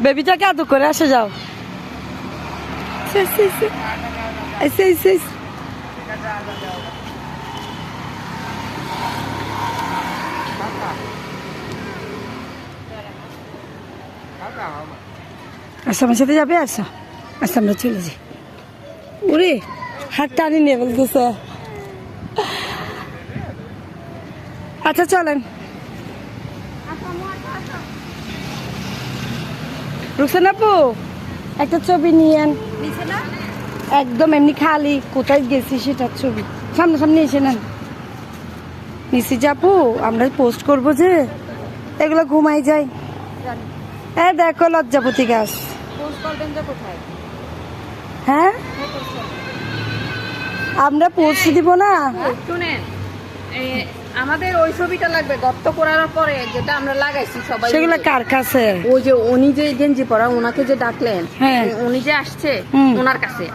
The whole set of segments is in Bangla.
বেবিটাকে আদর করে আসে যাও। আচ্ছা আমার সাথে যাবে? আচ্ছা আচ্ছা আমরা চলে যাই। ওরে হাত টানি নিয়ে বলতেছে। আচ্ছা চলেন। রুকসানা আপু একটা ছবি নিয়েন, একদম এমনি খালি কোথায় গেছি সেটার ছবি সামনে এসে নেন। নিশি আপু আমরা পোস্ট করবো যে এগুলো ঘুমাই যায়। হ্যাঁ দেখো লজ্জাপতি গাছ। হ্যাঁ আমরা পোস্ট দিব না। শুনেন আমাদের ওই ছবিটা লাগবে গর্ত করার পরে যেটা আমরা লাগাইছি সবাই। সেগুলো কার কাছে? ওই যে উনি যে গেঞ্জি পরা ওনাকে যে ডাকলেন, হ্যাঁ উনি যে আসছে ওনার কাছে।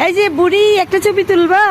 এই যে বুড়ি একটা ছবি তুলবা।